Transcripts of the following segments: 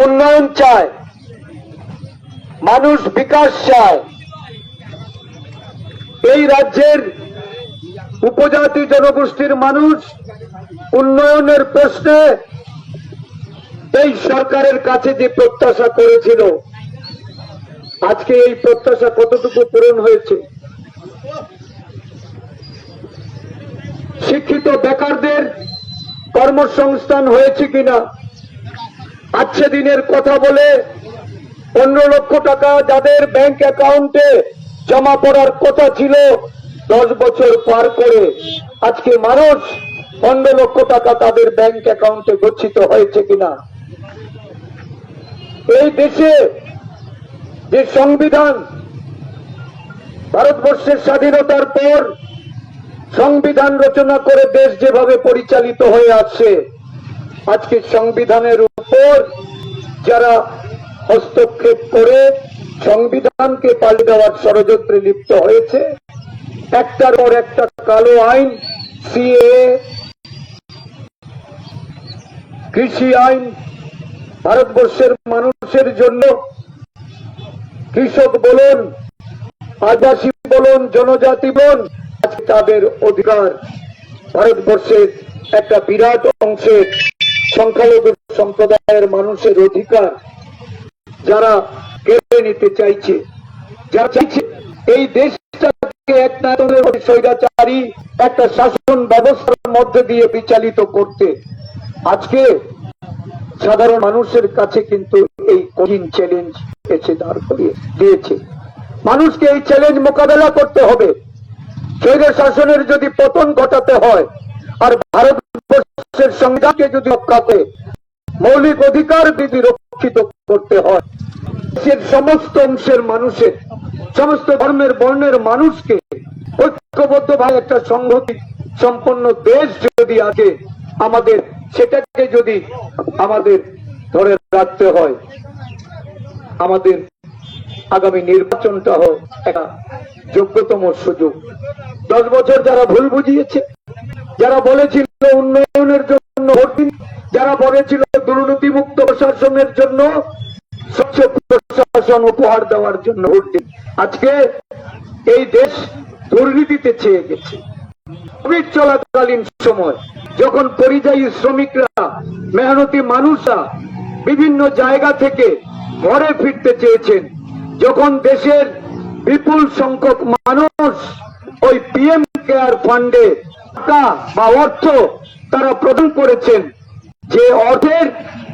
উন্নয়ন চায়, মানুষ বিকাশ চায়। এই রাজ্যের উপজাতি জনগোষ্ঠীর মানুষ উন্নয়নের প্রশ্নে এই সরকারের কাছে যে প্রত্যাশা করেছিল, আজকে এই প্রত্যাশা কতটুকু পূরণ হয়েছে? শিক্ষিত বেকারদের কর্মসংস্থান হয়েছে কিনা? আজকে দিনের কথা বলে 15 লক্ষ টাকা যাদের ব্যাংক অ্যাকাউন্টে জমা পড়ার কথা ছিল 10 বছর পার করে আজকে মানুষ 15 লক্ষ টাকা তাদের ব্যাংক অ্যাকাউন্টে গচ্ছিত হয়েছে কিনা? এই দেশে যে সংবিধান, ভারতবর্ষের স্বাধীনতার পর সংবিধান রচনা করে দেশ যেভাবে পরিচালিত হয়ে আসছে, আজকে সংবিধানের উপর যারা হস্তক্ষেপ করে সংবিধানকে পাল্টে দেওয়ার ষড়যন্ত্রে লিপ্ত হয়েছে, একটার পর একটা কালো আইন, সিএএ, কৃষি আইন, ভারতবর্ষের মানুষের জন্য কৃষক বলুন, আদিবাসী বলুন, জনজাতি বলুন, আজকে তাদের অধিকার ভারতবর্ষের একটা বিরাট অংশের সংখ্যালঘু সম্প্রদায়ের মানুষের অধিকার যারা কেড়ে নিতে চাইছে, যারা চাইছে এই দেশটাকে এক নায়কের স্বৈরাচারী একটা শাসন ব্যবস্থার মধ্যে দিয়ে বিচালিত করতে, আজকে সাধারণ মানুষের কাছে কিন্তু এই কঠিন চ্যালেঞ্জ এসে দাঁড় করিয়ে দিয়েছে। মানুষকে এই চ্যালেঞ্জ মোকাবেলা করতে হবে। স্বৈর শাসনের যদি পতন ঘটাতে হয় আর ভারতবর্ষের সংবিধানকে যদি রক্ষা করে মৌলিক অধিকার যদি রক্ষিত করতে হয়, দেশের সমস্ত অংশের মানুষের, সমস্ত ধর্মের বর্ণের মানুষকে ঐক্যবদ্ধভাবে একটা সংহতি সম্পন্ন দেশ যদি আগে আমাদের, সেটাকে যদি আমাদের ধরে রাখতে হয়, আমাদের আগামী নির্বাচনটা হোক একটা যোগ্যতম সুযোগ। 10 বছর যারা ভুল বুঝিয়েছে, যারা বলেছিল উন্নয়নের জন্য ভোট দিন, যারা বলেছিল দুর্নীতিমুক্ত প্রশাসনের জন্য, স্বচ্ছ প্রশাসন উপহার দেওয়ার জন্য ভোট দিন, আজকে এই দেশ দুর্নীতিতে ছেয়ে গেছে। কোভিড চলাকালীন সময় যখন পরিযায়ী শ্রমিকরা, মেহনতি মানুষরা বিভিন্ন জায়গা থেকে ঘরে ফিরতে চেয়েছেন, যখন দেশের বিপুল সংখ্যক মানুষ ওই পিএম কেয়ার ফান্ডে টাকা বা অর্থ তারা প্রদান করেছেন, যে অর্থের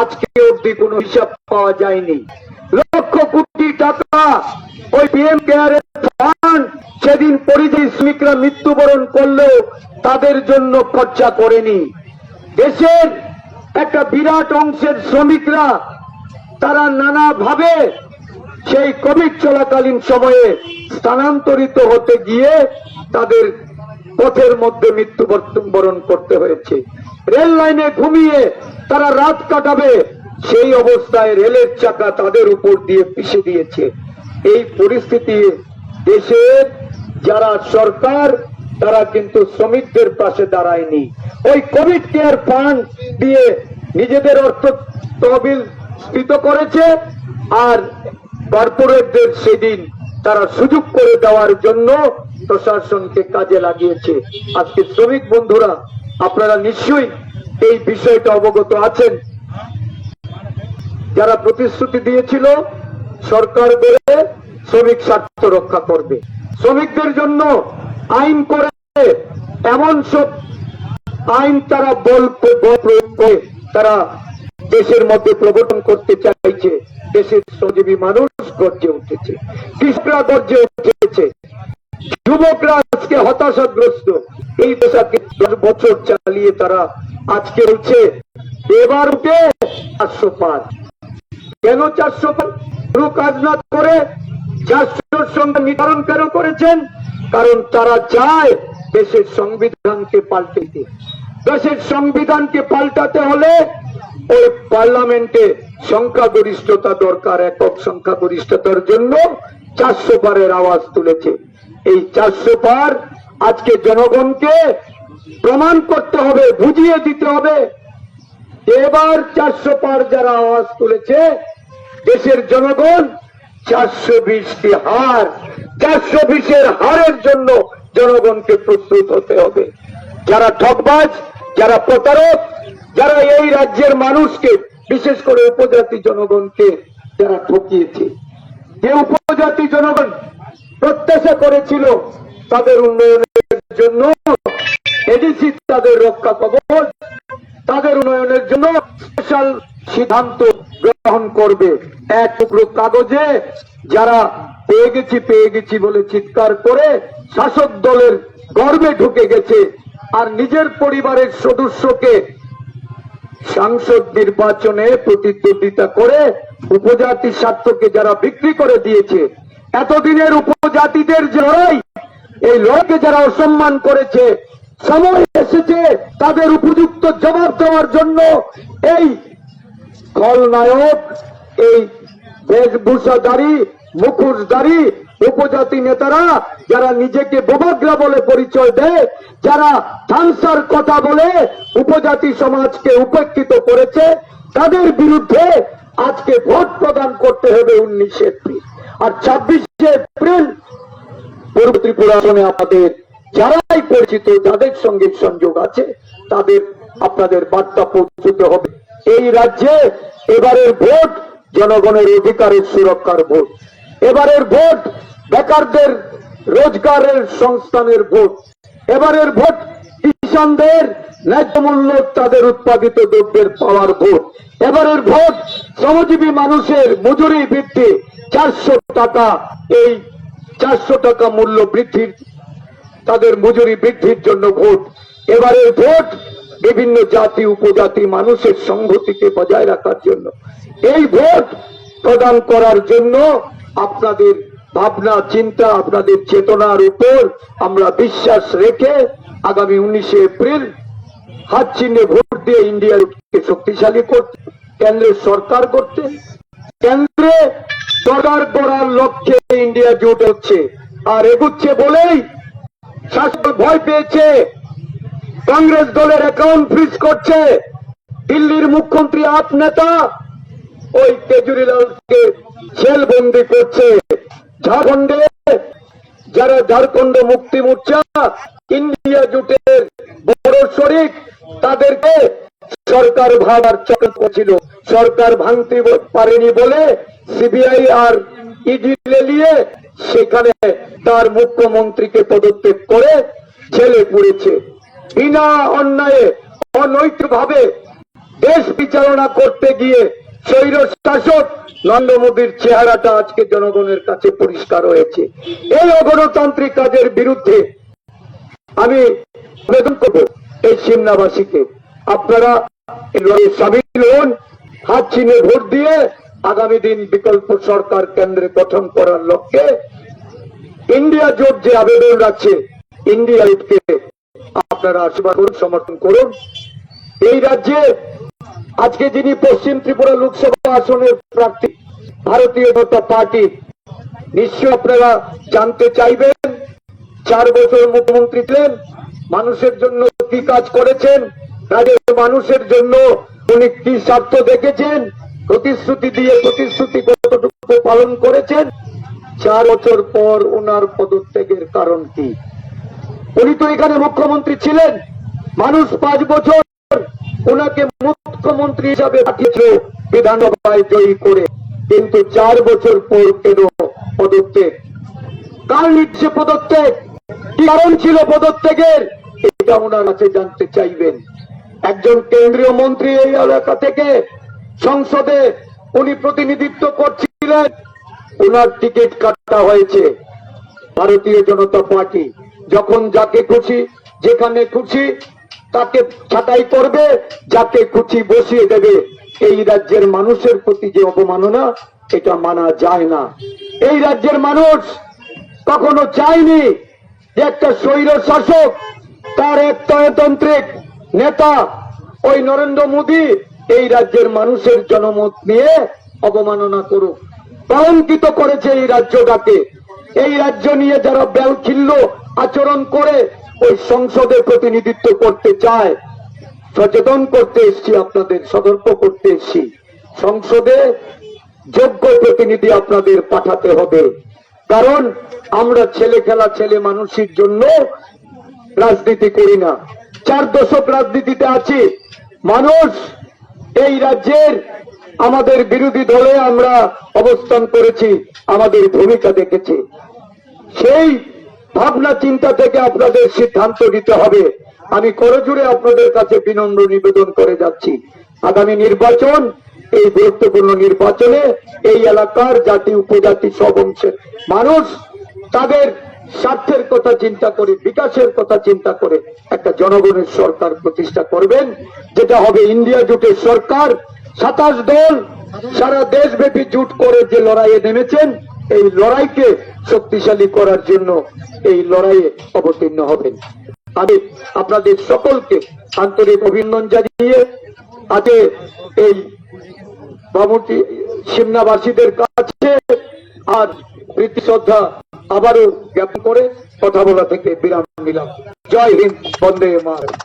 আজকে অবধি কোনো হিসাব পাওয়া যায়নি। লক্ষ কোটি টাকা ওই পিএম কেয়ারের ফান্ড সেদিন পরিযায়ী শ্রমিকরা মৃত্যুবরণ করলেও তাদের জন্য খরচা করেনি। দেশের একটা বিরাট অংশের শ্রমিকরা তারা নানাভাবে সেই কোভিড চলাকালীন সময়ে স্থানান্তরিত হতে গিয়ে তাদের পথের মধ্যে মৃত্যুবরণ করতে হয়েছে। রেল লাইনে ঘুমিয়ে তারা রাত কাটাবে, সেই অবস্থায় রেলের চাকা তাদের উপর দিয়ে পিষে দিয়েছে। এই পরিস্থিতি দেশের যারা সরকার, তারা কিন্তু শ্রমিকদের পাশে দাঁড়ায়নি। ওই কোভিড কেয়ার ফান্ড দিয়ে নিজেদের অর্থ তহবিল স্ফীত করেছে আর কর্পোরেটদের সেদিন তারা সুযোগ করে দেওয়ার জন্য প্রশাসনকে কাজে লাগিয়েছে। আজকে শ্রমিক বন্ধুরা, আপনারা নিশ্চয়ই এই বিষয়টা অবগত আছেন। যারা প্রতিশ্রুতি দিয়েছিল সরকার বলে শ্রমিক স্বার্থ রক্ষা করবে, শ্রমিকদের জন্য আইন করে, এমন সব আইন তারা বল প্রয়োগ করে তারা দেশের মধ্যে প্রবর্তন করতে চাইছে। দেশের শ্রমজীবী মানুষ গর্জে উঠেছে, কৃষকরা গর্জে উঠেছে, যুবকরা আজকে হতাশাগ্রস্ত। এই দেশকে 10 বছর চালিয়ে তারা আজকে বলছে এবার উঠে 400 পার। কেন 400 পার? কোনো কাজ না করে 400 সংখ্যা নির্ধারণ কেন করেছেন? কারণ তারা চায় দেশের সংবিধানকে পাল্টে দিতে। দেশের সংবিধানকে পাল্টাতে হলে ওই পার্লামেন্টে সংখ্যাগরিষ্ঠতা দরকার। একক সংখ্যাগরিষ্ঠতার জন্য 400 পারের আওয়াজ তুলেছে। এই 400 পার আজকে জনগণকে প্রমাণ করতে হবে, বুঝিয়ে দিতে হবে এবার 400 পার যারা আওয়াজ তুলেছে, দেশের জনগণ 420টি হার, 420-এর হারের জন্য জনগণকে প্রস্তুত হতে হবে। যারা ঠকবাজ, যারা প্রতারক, যারা এই রাজ্যের মানুষকে, বিশেষ করে উপজাতি জনগণকে যারা ঠকিয়েছে, যে উপজাতি জনগণ প্রত্যাশা করেছিল তাদের উন্নয়নের জন্য এডিসি তাদের রক্ষা কবচ, তাদের উন্নয়নের জন্য স্পেশাল সিদ্ধান্ত গ্রহণ করবে। এক টুকরো কাগজে যারা পেয়ে গেছি বলে চিৎকার করে শাসক দলের গর্বে ঢুকে গেছে, আর নিজের পরিবারের সদস্যকে সাংসদ নির্বাচনে প্রতিদ্বন্দ্বিতা করে উপজাতির স্বার্থকে যারা বিক্রি করে দিয়েছে, এতদিনের উপজাতিদের যে লড়াই, এই লড়াইকে যারা অসম্মান করেছে, সময় এসেছে তাদের উপযুক্ত জবাব দেওয়ার জন্য। এই খলনায়ক, এই বেশভূষাধারী, মুখোশধারী উপজাতি নেতারা যারা নিজেকে বোবাগলা বলে পরিচয় দেয়, যারা ধানসার কথা বলে উপজাতি সমাজকে উপেক্ষিত করেছে, তাদের বিরুদ্ধে আজকে ভোট প্রদান করতে হবে 19 এপ্রিল। আর 26 এপ্রিল পূর্ব ত্রিপুরা আসনে আপনাদের যারাই পরিচিত, যাদের সঙ্গে সংযোগ আছে, তাদের আপনাদের বার্তা পৌঁছতে হবে। এই রাজ্যে এবারের ভোট জনগণের অধিকারের সুরক্ষার ভোট, এবারের ভোট বেকারদের রোজগারের সংস্থানের ভোট, এবারের ভোট কিষানদের ন্যায্য মূল্য তাদের উৎপাদিত দ্রব্যের পাওয়ার ভোট, এবারের ভোট শ্রমজীবী মানুষের মজুরি বৃদ্ধি 400 টাকা, এই 400 টাকা মূল্য বৃদ্ধির, তাদের মজুরি বৃদ্ধির জন্য ভোট, এবারের ভোট বিভিন্ন জাতি উপজাতি মানুষের সংহতিকে বজায় রাখার জন্য। এই ভোট প্রদান করার জন্য আপনাদের ভাবনা চিন্তা, আপনাদের চেতনার উপর আমরা বিশ্বাস রেখে আগামী 19 এপ্রিল হাত চিহ্নে ভোট দিয়ে ইন্ডিয়াকে শক্তিশালী করতে, কেন্দ্রের সরকার করতে, কেন্দ্রে সরকার করার লক্ষ্যে ইন্ডিয়া জোট হচ্ছে। আর এগুচ্ছে বলেই শাসক ভয় পেয়েছে, কংগ্রেস দলের অ্যাকাউন্ট ফ্রিজ করছে, দিল্লির মুখ্যমন্ত্রী আপ নেতা ওই কেজরিওয়ালকে জেলবন্দি করছে, ঝাড়খণ্ডে যারা ঝাড়খণ্ড মুক্তি মোর্চা ইন্ডিয়া জোটের বড় শরিক, তাদেরকে সরকার ভাঙার চক্র করছিল, সরকার ভাঙতে পারেনি বলে সিবিআই আর ইডি নিয়ে সেখানে তার মুখ্যমন্ত্রীকে পদত্যাগ করে জেলে পুড়েছে। বিনা অন্যায়ে অনৈতিকভাবে দেশ বিচারণা করতে গিয়ে স্বৈর শাসক নরেন্দ্র মোদীর চেহারাটা আজকে জনগণের কাছে পরিষ্কার হয়েছে। এই অগণতান্ত্রিক কাজের বিরুদ্ধে আমি আবেদন করব এই সিমনাবাসীকে, আপনারা সামিল হন, হাত চিহ্নে ভোট দিয়ে আগামী দিন বিকল্প সরকার কেন্দ্রে গঠন করার লক্ষ্যে ইন্ডিয়া জোট যে আবেদন রাখছে, ইন্ডিয়া জোটকে আপনারা আশীর্বাদ করুন, সমর্থন করুন। এই রাজ্যে আজকে যিনি পশ্চিম ত্রিপুরা লোকসভা আসনের প্রার্থী ভারতীয় জনতা পার্টি, নিশ্চয় আপনারা জানতে চাইবেন 4 বছর মুখ্যমন্ত্রী ছিলেন, মানুষের জন্য কি কাজ করেছেন, রাজ্যের মানুষের জন্য উনি কি স্বার্থ দেখেছেন, প্রতিশ্রুতি দিয়ে প্রতিশ্রুতি কতটুকু পালন করেছেন। 4 বছর পর ওনার পদত্যাগের কারণ কি? উনি তো এখানে মুখ্যমন্ত্রী ছিলেন, মানুষ 5 বছর ওনাকে মুখ্যমন্ত্রী হিসাবে পাঠিয়েছিল বিধানসভায় জয়ী করে, কিন্তু 4 বছর পর কেন পদত্যাগ? কার নির্দেশে পদত্যাগ? কি কারণ ছিল পদত্যাগের? এটা ওনার কাছে জানতে চাইবেন। একজন কেন্দ্রীয় মন্ত্রী এই এলাকা থেকে সংসদে উনি প্রতিনিধিত্ব করছিলেন, ওনার টিকিট কাটা হয়েছে ভারতীয় জনতা পার্টি। যখন যাকে খুশি যেখানে খুশি তাকে ছাঁটাই করবে, যাকে খুশি বসিয়ে দেবে। এই রাজ্যের মানুষের প্রতি যে অবমাননা, এটা মানা যায় না। এই রাজ্যের মানুষ কখনো চায়নি যে একটা স্বৈর শাসক তার একতান্ত্রিক নেতা ওই নরেন্দ্র মোদী এই রাজ্যের মানুষের জনমত নিয়ে অবমাননা করুক। কলঙ্কিত করেছে এই রাজ্যটাকে। এই রাজ্য নিয়ে যারা বেলখিল্য আচরণ করে ওই সংসদে প্রতিনিধিত্ব করতে চায়, সচেতন করতে এসেছি, আপনাদের সতর্ক করতে এসেছি। সংসদে যোগ্য প্রতিনিধি আপনাদের পাঠাতে হবে, কারণ আমরা ছেলে খেলা ছেলে মানুষের জন্য রাজনীতি করি না। 4 দশক রাজনীতিতে আছি। মানুষ এই রাজ্যের আমাদের বিরোধী দলে আমরা অবস্থান করেছি, আমাদের ভূমিকা দেখেছি। সেই ভাবনা চিন্তা থেকে আপনাদের সিদ্ধান্ত নিতে হবে। আমি করজোড়ে আপনাদের কাছে বিনম্র নিবেদন করে যাচ্ছি, আগামী নির্বাচন, এই গুরুত্বপূর্ণ নির্বাচনে এই এলাকার জাতি উপজাতি সব অংশের মানুষ তাদের স্বার্থের কথা চিন্তা করে, বিকাশের কথা চিন্তা করে একটা জনগণের সরকার প্রতিষ্ঠা করবেন, যেটা হবে ইন্ডিয়া জোটের সরকার। 27 দল সারা দেশব্যাপী জোট করে যে লড়াইয়ে নেমেছেন, এই লড়াইকে শক্তিশালী করার জন্য এই লড়াইয়ে অবতীর্ণ হবেন। আমি আপনাদের সকলকে আন্তরিক অভিনন্দন জানিয়ে আজকে এই বামুটি সিমনাবাসীদের কাছে আর প্রীতি শ্রদ্ধা আবারও জ্ঞাপন করে কথা বলা থেকে বিরাম নিলাম। জয় হিন্দ, বন্দে মাতরম।